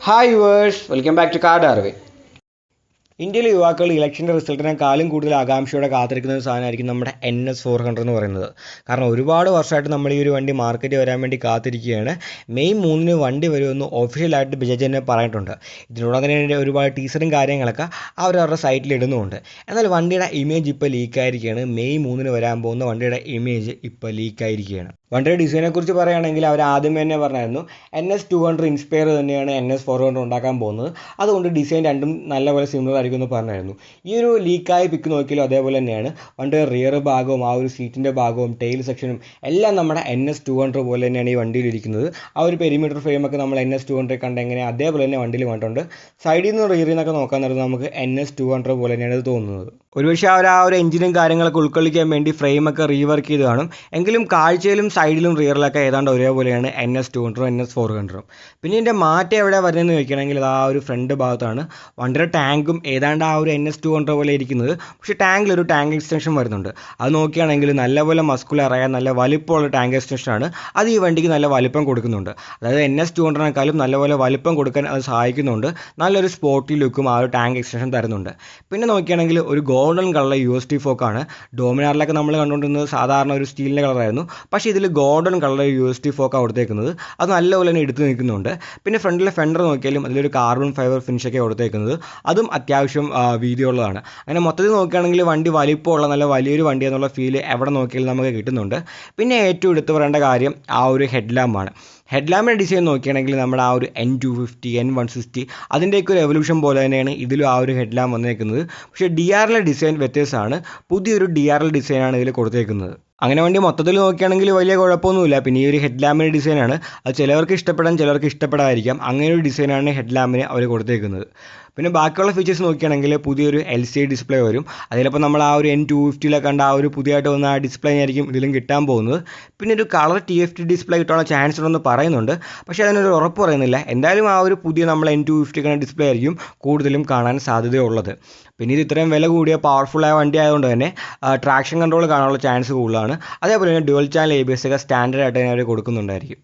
Hi viewers, welcome back to card അറിവ്. ഇന്ത്യയിലെ യുവാക്കൾ ഇലക്ഷൻ്റെ റിസൾട്ടിനെക്കാളും കൂടുതൽ ആകാംക്ഷയോടെ കാത്തിരിക്കുന്ന ഒരു സാധനമായിരിക്കും നമ്മുടെ NS400 എന്ന് പറയുന്നത്. കാരണം ഒരുപാട് വർഷമായിട്ട് നമ്മൾ ഈ ഒരു വണ്ടി മാർക്കറ്റിൽ വരാൻ വേണ്ടി കാത്തിരിക്കുകയാണ്. മെയ് 3 വണ്ടി വരുമെന്ന് ഒഫീഷ്യലായിട്ട് ബജാജ് തന്നെ പറഞ്ഞിട്ടുണ്ട്. ഇതിനോടകം തന്നെ ഒരുപാട് ടീസറും കാര്യങ്ങളൊക്കെ അവരവരുടെ സൈറ്റിൽ ഇടുന്നുമുണ്ട്. എന്നാൽ വണ്ടിയുടെ ഇമേജ് ഇപ്പോൾ ലീക്കായിരിക്കുകയാണ്. മെയ് 3 വരാൻ പോകുന്ന വണ്ടിയുടെ ഇമേജ് ഇപ്പോൾ ലീക്കായിരിക്കുകയാണ്. വണ്ടിയുടെ ഡിസൈനെക്കുറിച്ച് പറയുകയാണെങ്കിൽ അവർ ആദ്യമേ തന്നെ പറഞ്ഞായിരുന്നു NS200 ഇൻസ്പയർ തന്നെയാണ് NS400 ഉണ്ടാക്കാൻ പോകുന്നത്. അതുകൊണ്ട് ഡിസൈൻ രണ്ടും നല്ലപോലെ സിമിലർ ആയിരിക്കും എന്ന് പറഞ്ഞായിരുന്നു. ഈ ഒരു ലീക്കായ പിക്ക് നോക്കിയാലും അതേപോലെ തന്നെയാണ്. വണ്ടിയുടെ റിയർ ഭാഗവും ആ ഒരു സീറ്റിൻ്റെ ഭാഗവും ടെയിൽ സെക്ഷനും എല്ലാം നമ്മുടെ NS200 പോലെ തന്നെയാണ് ഈ വണ്ടിയിൽ ഇരിക്കുന്നത്. ആ ഒരു പെരിമീറ്റർ ഫ്രെയിമൊക്കെ നമ്മൾ NS200 കണ്ട എങ്ങനെ അതേപോലെ തന്നെ വണ്ടിയിൽ വന്നിട്ടുണ്ട്. സൈഡിൽ നിന്ന് റിയറിൽ നിന്നൊക്കെ നോക്കാൻ നേരത്ത് നമുക്ക് NS200 പോലെ തന്നെയാണ് ഇത് തോന്നുന്നത്. ഒരുപക്ഷെ അവർ ആ ഒരു എഞ്ചിനും കാര്യങ്ങളൊക്കെ ഉൾക്കൊള്ളിക്കാൻ വേണ്ടി ഫ്രെയിമൊക്കെ റീവർക്ക് ചെയ്ത് കാണും. എങ്കിലും കാഴ്ചയിലും സൈഡിലും റിയറിലൊക്കെ ഏതാണ്ട് ഒരേപോലെയാണ് NS200 NS400. പിന്നെ ഇതിൻ്റെ മാറ്റം എവിടെ വരുന്നതെന്ന് ചോദിക്കുകയാണെങ്കിൽ ആ ഒരു ഫ്രണ്ട് ഭാഗത്താണ്. വണ്ടിയുടെ ടാങ്കും ഏതാണ്ട് ആ ഒരു NS200 പോലെ ഇരിക്കുന്നത്. പക്ഷേ ടാങ്കിലൊരു ടാങ്ക് എക്സ്റ്റൻഷൻ വരുന്നുണ്ട്. അത് നോക്കുകയാണെങ്കിൽ നല്ലപോലെ മസ്കുലറായ നല്ല വലിപ്പമുള്ള ടാങ്ക് എക്സ്റ്റൻഷനാണ്. അത് ഈ വണ്ടിക്ക് നല്ല വലിപ്പം കൊടുക്കുന്നുണ്ട്. അതായത് NS200-നെക്കാളും നല്ലപോലെ വലിപ്പം കൊടുക്കാൻ അത് സഹായിക്കുന്നുണ്ട്. നല്ലൊരു സ്പോർട്ടി ലുക്കും ആ ഒരു ടാങ്ക് എക്സ്റ്റൻഷൻ തരുന്നുണ്ട്. പിന്നെ നോക്കുകയാണെങ്കിൽ ഒരു ഗോൾഡൻ കളർ USD ഫോക്കാണ്. ഡോമിനാറിലൊക്കെ നമ്മൾ കണ്ടുകൊണ്ടിരുന്നത് സാധാരണ ഒരു സ്റ്റീലിൻ്റെ കളറായിരുന്നു. പക്ഷേ ഇതിൽ ഗോൾഡൻ കളർ USD ഫോക്കാണ് കൊടുത്തേക്കുന്നത്. അത് നല്ലപോലെ തന്നെ എടുത്ത് നിൽക്കുന്നുണ്ട്. പിന്നെ ഫ്രണ്ടിലെ ഫെൻഡർ നോക്കിയാലും അതിലൊരു കാർബൺ ഫൈബർ ഫിനിഷൊക്കെ കൊടുത്തേക്കുന്നത്. അതും അത്യാവശ്യം വീതിയുള്ളതാണ്. അങ്ങനെ മൊത്തത്തിൽ നോക്കുകയാണെങ്കിൽ വണ്ടി വലിപ്പമുള്ള നല്ല വലിയൊരു വണ്ടി എന്നുള്ള ഫീല് എവിടെ നോക്കിയാലും നമുക്ക് കിട്ടുന്നുണ്ട്. പിന്നെ ഏറ്റവും എടുത്തു പറയേണ്ട കാര്യം ആ ഒരു ഹെഡ് ലാമ്പാണ്. ഹെഡ് ലാമ്പിൻ്റെ ഡിസൈൻ നോക്കുകയാണെങ്കിൽ നമ്മുടെ ആ ഒരു N250 N160 അതിൻ്റെയൊക്കെ ഒരു എവല്യൂഷൻ പോലെ തന്നെയാണ് ഇതിലും ആ ഒരു ഹെഡ് ലാമ്പ് വന്നേക്കുന്നത്. പക്ഷേ DRL ഡിസൈൻ വ്യത്യസ്തമാണ്. പുതിയൊരു DRL ഡിസൈനാണ് ഇതിൽ കൊടുത്തേക്കുന്നത്. അങ്ങനെ വണ്ടി മൊത്തത്തിൽ നോക്കുകയാണെങ്കിൽ വലിയ കുഴപ്പമൊന്നുമില്ല. പിന്നെ ഈ ഒരു ഹെഡ് ലാമ്പിൻ്റെ ഡിസൈനാണ്. അത് ചിലവർക്ക് ഇഷ്ടപ്പെടാൻ ചിലവർക്ക് ഇഷ്ടപ്പെടാതിരിക്കാം. അങ്ങനെ ഒരു ഡിസൈനാണ് ഹെഡ് ലാമ്പിന് അവർ കൊടുത്തേക്കുന്നത്. പിന്നെ ബാക്കിയുള്ള ഫീച്ചേഴ്സ് നോക്കുകയാണെങ്കിൽ പുതിയൊരു LCD ഡിസ്പ്ലേ വരും. അതിലിപ്പോൾ നമ്മൾ ആ ഒരു N250 കണ്ട ആ ഒരു പുതിയതായിട്ട് വന്ന ആ ഡിസ്പ്ലേ ആയിരിക്കും ഇതിലും കിട്ടാൻ പോകുന്നത്. പിന്നെ ഒരു കളർ TFT ഡിസ്പ്ലേ കിട്ടാനുള്ള ചാൻസ് ഉണ്ടെന്ന് പറയുന്നുണ്ട്. പക്ഷേ അതിനൊരു ഉറപ്പ് പറയുന്നില്ല. എന്തായാലും ആ ഒരു പുതിയ നമ്മൾ N250 കണ്ട ഡിസ്പ്ലേ ആയിരിക്കും കൂടുതലും കാണാൻ സാധ്യതയുള്ളത്. പിന്നെ ഇത് ഇത്രയും വില കൂടിയ പവർഫുള്ളായ വണ്ടി ആയതുകൊണ്ട് തന്നെ ട്രാക്ഷൻ കൺട്രോൾ കാണാനുള്ള ചാൻസ് കൂടുതലാണ്. അതേപോലെ തന്നെ ഡുവൽ ചാനൽ ABS ഒക്കെ സ്റ്റാൻഡേർഡ് ആയിട്ട് തന്നെ അവർ കൊടുക്കുന്നുണ്ടായിരിക്കും.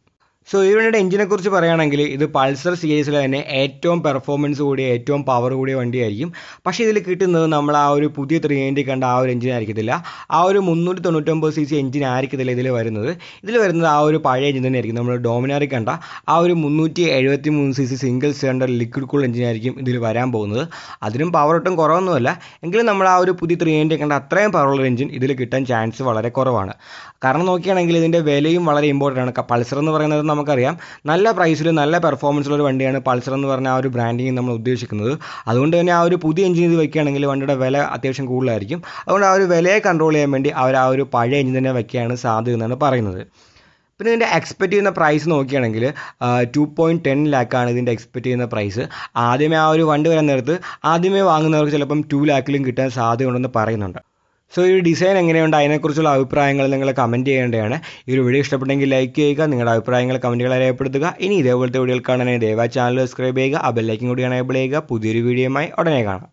സോ ഈ വണ്ടിയുടെ എഞ്ചിനെക്കുറിച്ച് പറയുകയാണെങ്കിൽ ഇത് പൾസർ സീരീസിൽ തന്നെ ഏറ്റവും പെർഫോമൻസ് കൂടിയ ഏറ്റവും പവർ കൂടിയ വണ്ടിയായിരിക്കും. പക്ഷേ ഇതിൽ കിട്ടുന്നത് നമ്മൾ ആ ഒരു പുതിയ 390 കണ്ട ആ ഒരു എഞ്ചിൻ ആയിരിക്കത്തില്ല. ആ ഒരു 399cc എഞ്ചിൻ ആയിരിക്കത്തില്ല ഇതിൽ വരുന്നത്. ഇതിൽ വരുന്നത് ആ ഒരു പഴയ എഞ്ചിൻ തന്നെ ആയിരിക്കും. നമ്മൾ ഡോമിനാറിൽ കണ്ട ആ ഒരു 373cc single cylinder liquid cool engine ആയിരിക്കും ഇതിൽ വരാൻ പോകുന്നത്. അതിനും പവർ ഒട്ടും കുറവൊന്നുമല്ല. എങ്കിലും നമ്മൾ ആ ഒരു പുതിയ 390 കണ്ട അത്രയും പവറുള്ള എഞ്ചിൻ ഇതിൽ കിട്ടാൻ ചാൻസ് വളരെ കുറവാണ്. കാരണം നോക്കുകയാണെങ്കിൽ ഇതിൻ്റെ വിലയും വളരെ ഇമ്പോർട്ടൻ്റ് ആണ്. പൾസർ എന്ന് പറയുന്നത് നമുക്കറിയാം നല്ല പ്രൈസിൽ നല്ല പെർഫോമൻസുള്ള ഒരു വണ്ടിയാണ് പൾസർ എന്ന് പറഞ്ഞ ആ ഒരു ബ്രാൻഡിങ് നമ്മൾ ഉദ്ദേശിക്കുന്നത്. അതുകൊണ്ട് തന്നെ ആ ഒരു പുതിയ എഞ്ചിൻ ഇത് വയ്ക്കുകയാണെങ്കിൽ വണ്ടിയുടെ വില അത്യാവശ്യം കൂടുതലായിരിക്കും. അതുകൊണ്ട് ആ ഒരു വിലയെ കൺട്രോൾ ചെയ്യാൻ വേണ്ടി അവർ ആ ഒരു പഴയ എഞ്ചിൻ തന്നെ വയ്ക്കുകയാണ് സാധ്യത എന്നാണ് പറയുന്നത്. പിന്നെ ഇതിൻ്റെ എക്സ്പെക്റ്റ് ചെയ്യുന്ന പ്രൈസ് നോക്കുകയാണെങ്കിൽ 2.10 ലാക്കാണ് ഇതിൻ്റെ എക്സ്പെക്റ്റ് ചെയ്യുന്ന പ്രൈസ്. ആദ്യമേ ആ ഒരു വണ്ടി വരാൻ നേരത്ത് ആദ്യമേ വാങ്ങുന്നവർക്ക് ചിലപ്പം 2 ലാക്കിലും കിട്ടാൻ സാധ്യതയുണ്ടെന്ന് പറയുന്നുണ്ട്. സോ ഈ ഡിസൈൻ എങ്ങനെയുണ്ട് അതിനെക്കുറിച്ചുള്ള അഭിപ്രായങ്ങൾ നിങ്ങൾ കമൻറ്റ് ചെയ്യേണ്ടതാണ്. ഈ ഒരു വീഡിയോ ഇഷ്ടപ്പെട്ടെങ്കിൽ ലൈക്ക് ചെയ്യുക. നിങ്ങളുടെ അഭിപ്രായങ്ങൾ കമൻറ്റുകളെ രേഖപ്പെടുത്തുക. ഇനി ഇതേപോലത്തെ വീഡിയോകൾ കാണാനായി ദയവായി ചാനൽ സബ്സ്ക്രൈബ് ചെയ്യുക. ആ ബെല്ലൈക്കൻ കൂടി എനേബിൾ ചെയ്യുക. പുതിയൊരു വീഡിയോയുമായി ഉടനെ കാണാം.